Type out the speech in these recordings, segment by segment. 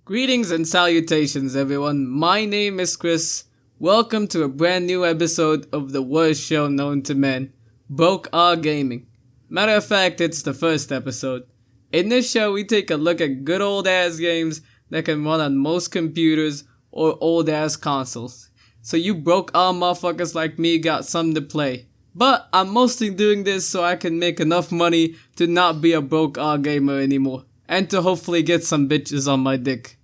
Greetings and salutations, everyone. My name is Chris. Welcome to a brand new episode of the worst show known to men, Broke Our Gaming. Matter of fact, it's the first episode. In this show, we take a look at good old ass games that can run on most computers or old ass consoles. So you broke our motherfuckers like me got something to play. But I'm mostly doing this so I can make enough money to not be a broke our gamer anymore, and to hopefully get some bitches on my dick.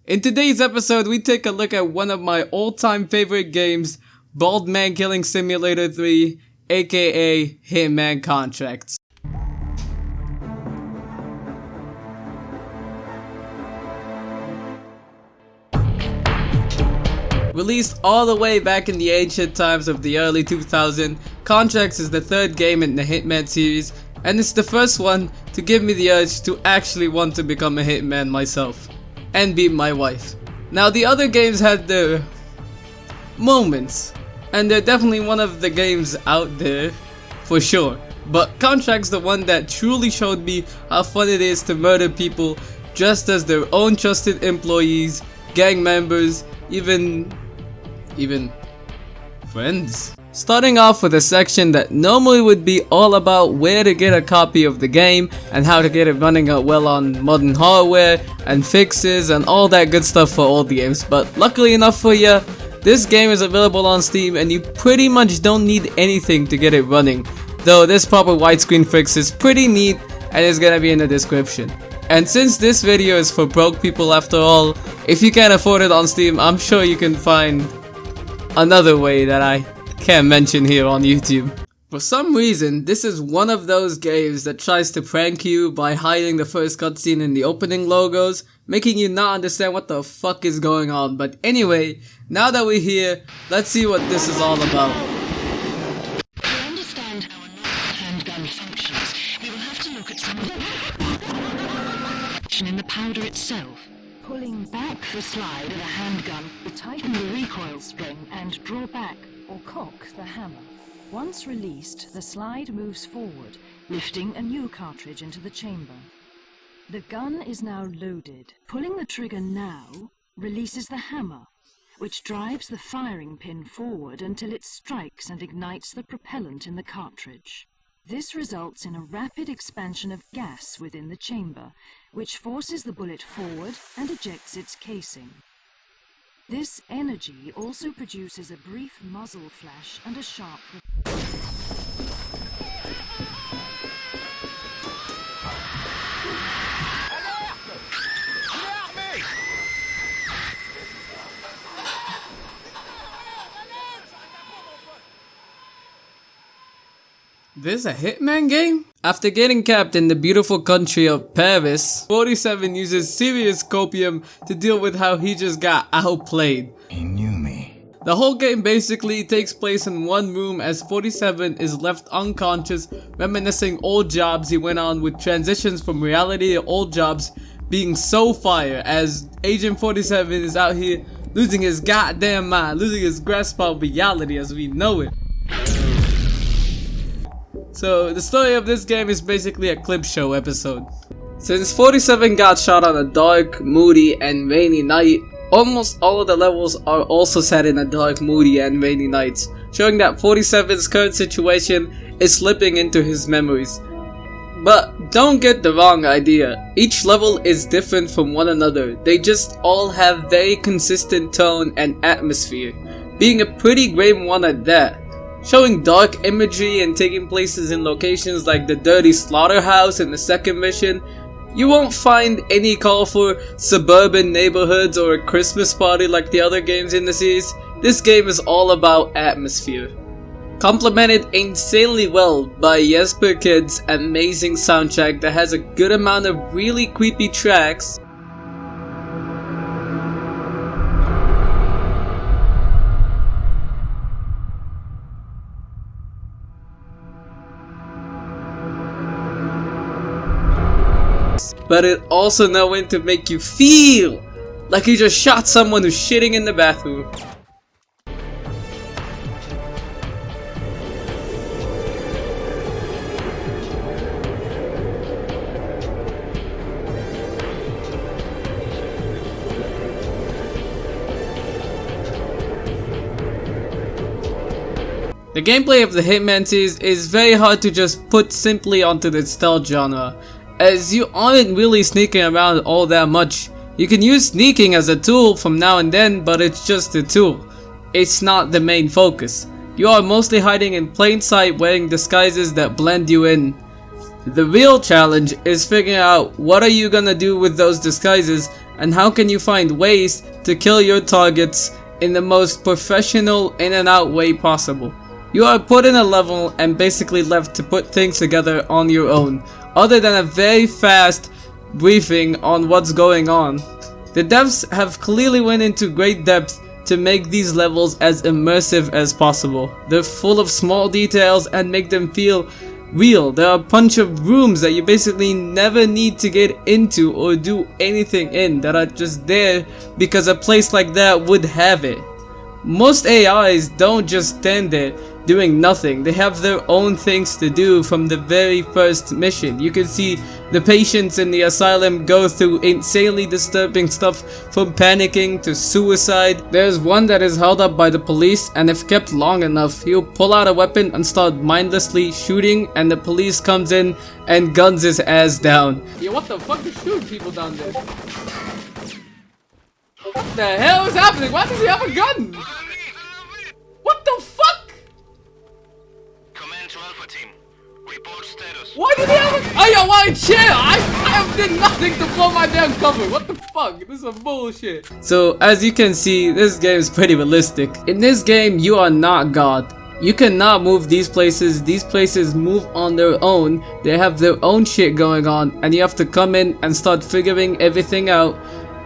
In today's episode, we take a look at one of my all-time favorite games, Bald Man Killing Simulator 3, aka Hitman Contracts. Released all the way back in the ancient times of the early 2000s, Contracts is the third game in the Hitman series, and it's the first one to give me the urge to actually want to become a hitman myself, and beat my wife. Now the other games had their moments, and they're definitely one of the games out there, for sure. But Contract's the one that truly showed me how fun it is to murder people dressed as their own trusted employees, gang members, even friends. Starting off with a section that normally would be all about where to get a copy of the game and how to get it running well on modern hardware and fixes and all that good stuff for old games. But luckily enough for you, this game is available on Steam and you pretty much don't need anything to get it running. Though this proper widescreen fix is pretty neat and is gonna be in the description. And since this video is for broke people after all, if you can't afford it on Steam, I'm sure you can find another way that I can't mention here on YouTube. For some reason, this is one of those games that tries to prank you by hiding the first cutscene in the opening logos, making you not understand what the fuck is going on. But anyway, now that we're here, let's see what this is all about. To understand how a normal handgun functions, we will have to look at some of the action in the powder itself. Pulling back the slide of a handgun will tighten the recoil spring and draw back or cock the hammer. Once released, the slide moves forward, lifting a new cartridge into the chamber. The gun is now loaded. Pulling the trigger now releases the hammer, which drives the firing pin forward until it strikes and ignites the propellant in the cartridge. This results in a rapid expansion of gas within the chamber, which forces the bullet forward and ejects its casing. This energy also produces a brief muzzle flash and a sharp This a Hitman game? After getting capped in the beautiful country of Paris, 47 uses serious copium to deal with how he just got outplayed. He knew me. The whole game basically takes place in one room as 47 is left unconscious, reminiscing old jobs he went on, with transitions from reality to old jobs being so fire as Agent 47 is out here losing his goddamn mind, losing his grasp of reality as we know it. So the story of this game is basically a clip show episode. Since 47 got shot on a dark, moody, and rainy night, almost all of the levels are also set in a dark, moody, and rainy nights, showing that 47's current situation is slipping into his memories. But don't get the wrong idea, each level is different from one another, they just all have very consistent tone and atmosphere, being a pretty grim one at that. Showing dark imagery and taking places in locations like the dirty slaughterhouse in the second mission, you won't find any call for suburban neighborhoods or a Christmas party like the other games in the series. This game is all about atmosphere. Complemented insanely well by Jesper Kid's amazing soundtrack that has a good amount of really creepy tracks. But it also know when to make you feel like you just shot someone who's shitting in the bathroom. The gameplay of the Hitman series is very hard to just put simply onto the stealth genre, as you aren't really sneaking around all that much. You can use sneaking as a tool from now and then, but it's just a tool. It's not the main focus. You are mostly hiding in plain sight wearing disguises that blend you in. The real challenge is figuring out what are you gonna do with those disguises and how can you find ways to kill your targets in the most professional in and out way possible. You are put in a level and basically left to put things together on your own, other than a very fast briefing on what's going on. The devs have clearly went into great depth to make these levels as immersive as possible. They're full of small details and make them feel real. There are a bunch of rooms that you basically never need to get into or do anything in that are just there because a place like that would have it. Most AIs don't just stand there doing nothing. They have their own things to do from the very first mission. You can see the patients in the asylum go through insanely disturbing stuff, from panicking to suicide. There's one that is held up by the police, and if kept long enough, he'll pull out a weapon and start mindlessly shooting, and the police comes in and guns his ass down. Yeah, what the fuck is shooting people down there? What the hell is happening? Why does he have a gun? What the fuck? Command to Alpha Team. Report status. Why did he have a— Oh, yo, why chill? I did nothing to blow my damn cover. What the fuck? This is some bullshit. So, as you can see, this game is pretty realistic. In this game, you are not God. You cannot move these places. These places move on their own. They have their own shit going on, and you have to come in and start figuring everything out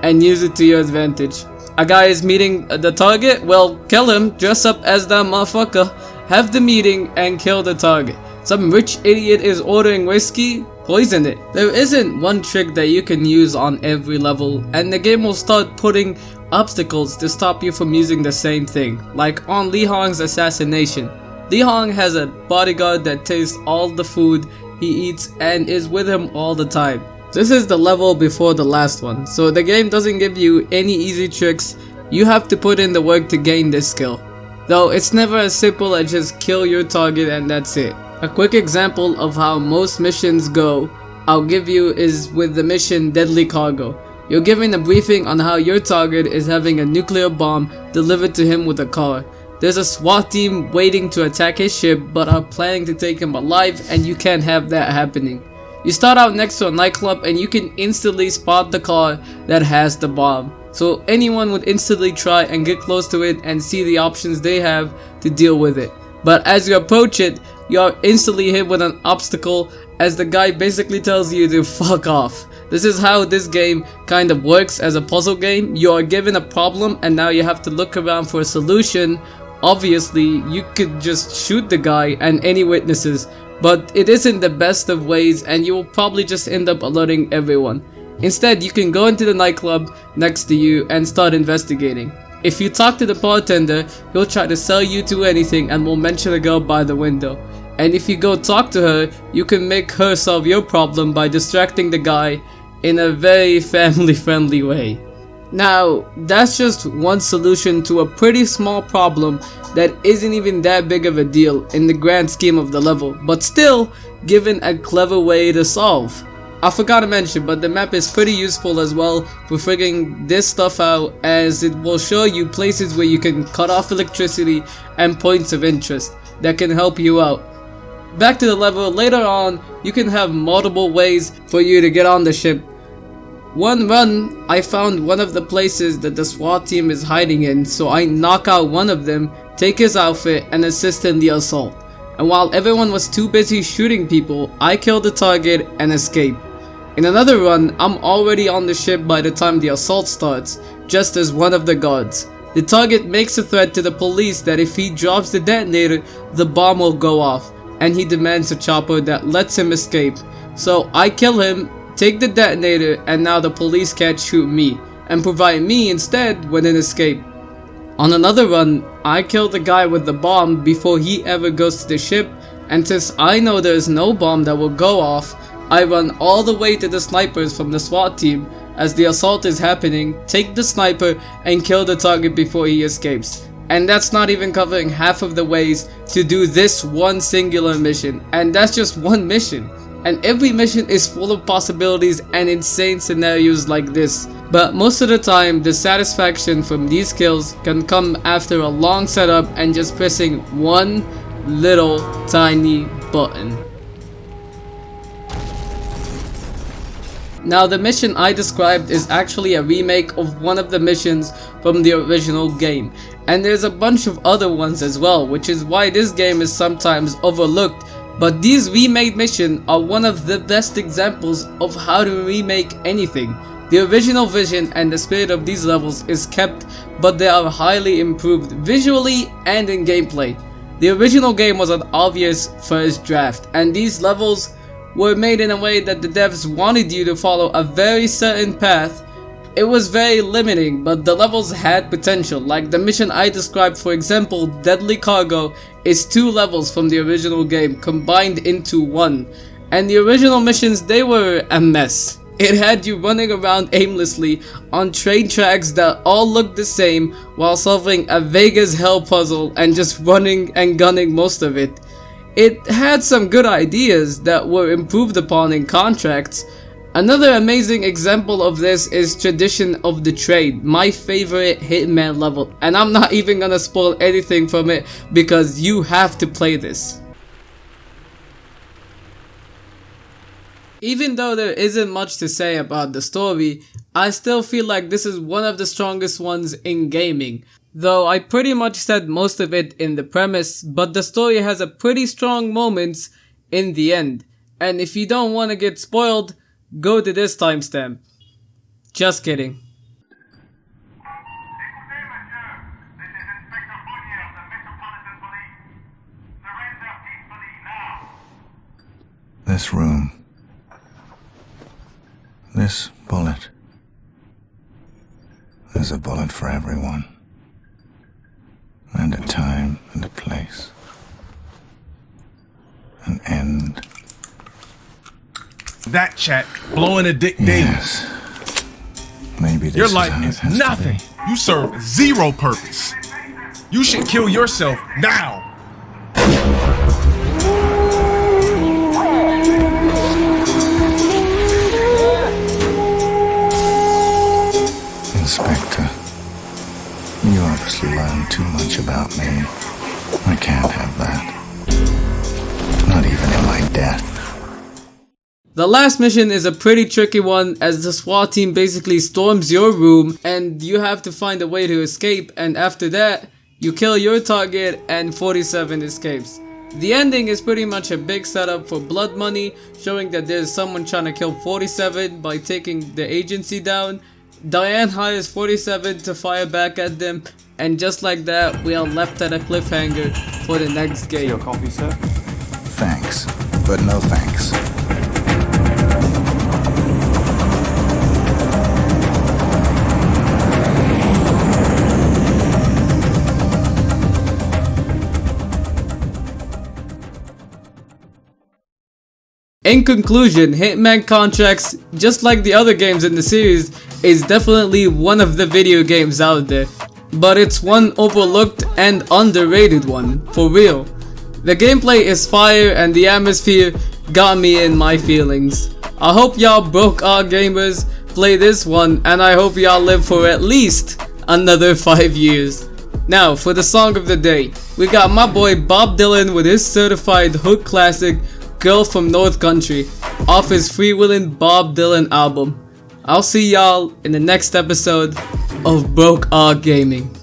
and use it to your advantage. A guy is meeting the target? Well, kill him, dress up as that motherfucker, have the meeting, and kill the target. Some rich idiot is ordering whiskey? Poison it. There isn't one trick that you can use on every level, and the game will start putting obstacles to stop you from using the same thing. Like on Li Hong's assassination. Li Hong has a bodyguard that tastes all the food he eats and is with him all the time. This is the level before the last one, so the game doesn't give you any easy tricks. You have to put in the work to gain this skill. Though it's never as simple as just kill your target and that's it. A quick example of how most missions go I'll give you is with the mission Deadly Cargo. You're given a briefing on how your target is having a nuclear bomb delivered to him with a car. There's a SWAT team waiting to attack his ship but are planning to take him alive, and you can't have that happening. You start out next to a nightclub and you can instantly spot the car that has the bomb. So anyone would instantly try and get close to it and see the options they have to deal with it. But as you approach it, you are instantly hit with an obstacle as the guy basically tells you to fuck off. This is how this game kind of works as a puzzle game. You are given a problem and now you have to look around for a solution. Obviously, you could just shoot the guy and any witnesses, but it isn't the best of ways and you will probably just end up alerting everyone. Instead, you can go into the nightclub next to you and start investigating. If you talk to the bartender, he'll try to sell you to anything and will mention a girl by the window. And if you go talk to her, you can make her solve your problem by distracting the guy in a very family-friendly way. Now, that's just one solution to a pretty small problem that isn't even that big of a deal in the grand scheme of the level, but still given a clever way to solve. I forgot to mention, but the map is pretty useful as well for figuring this stuff out, as it will show you places where you can cut off electricity and points of interest that can help you out. Back to the level, later on you can have multiple ways for you to get on the ship. One run, I found one of the places that the SWAT team is hiding in, so I knock out one of them, take his outfit, and assist in the assault. And while everyone was too busy shooting people, I kill the target and escape. In another run, I'm already on the ship by the time the assault starts, just as one of the guards. The target makes a threat to the police that if he drops the detonator, the bomb will go off, and he demands a chopper that lets him escape. So I kill him, take the detonator, and now the police can't shoot me, and provide me instead with an escape. On another run, I kill the guy with the bomb before he ever goes to the ship, and since I know there's no bomb that will go off, I run all the way to the snipers from the SWAT team as the assault is happening, take the sniper and kill the target before he escapes. And that's not even covering half of the ways to do this one singular mission, and that's just one mission. And every mission is full of possibilities and insane scenarios like this. But most of the time, the satisfaction from these kills can come after a long setup and just pressing one little tiny button. Now, the mission I described is actually a remake of one of the missions from the original game, and there's a bunch of other ones as well, which is why this game is sometimes overlooked. But these remade missions are one of the best examples of how to remake anything. The original vision and the spirit of these levels is kept, but they are highly improved visually and in gameplay. The original game was an obvious first draft, and these levels were made in a way that the devs wanted you to follow a very certain path. It was very limiting, but the levels had potential. Like the mission I described, for example, Deadly Cargo, is 2 levels from the original game combined into one. And the original missions, they were a mess. It had you running around aimlessly on train tracks that all looked the same while solving a Vegas hell puzzle and just running and gunning most of it. It had some good ideas that were improved upon in contracts. Another amazing example of this is Tradition of the Trade, my favorite Hitman level, and I'm not even gonna spoil anything from it because you have to play this. Even though there isn't much to say about the story, I still feel like this is one of the strongest ones in gaming. Though I pretty much said most of it in the premise, but the story has a pretty strong moments in the end. And if you don't want to get spoiled, go to this timestamp. Just kidding. This room. This bullet. There's a bullet for everyone. And a time and a place. An end. That chat blowing a dick daily. Yes. Maybe this Your is life how it is has to nothing. be. You serve zero purpose. You should kill yourself now. Inspector, you obviously learned too much about me. I can't have that. Not even in my death. The last mission is a pretty tricky one, as the SWAT team basically storms your room and you have to find a way to escape, and after that, you kill your target and 47 escapes. The ending is pretty much a big setup for blood money, showing that there's someone trying to kill 47 by taking the agency down. Diane hires 47 to fire back at them, and just like that, we are left at a cliffhanger for the next game. Your coffee, sir? Thanks, but no thanks. In conclusion, Hitman Contracts, just like the other games in the series, is definitely one of the video games out there. But it's one overlooked and underrated one, for real. The gameplay is fire and the atmosphere got me in my feelings. I hope y'all broke our gamers play this one, and I hope y'all live for at least another 5 years. Now, for the song of the day, we got my boy Bob Dylan with his certified hook classic, Girl from North Country, off his Freewheelin' Bob Dylan album. I'll see y'all in the next episode of Broke Our Gaming.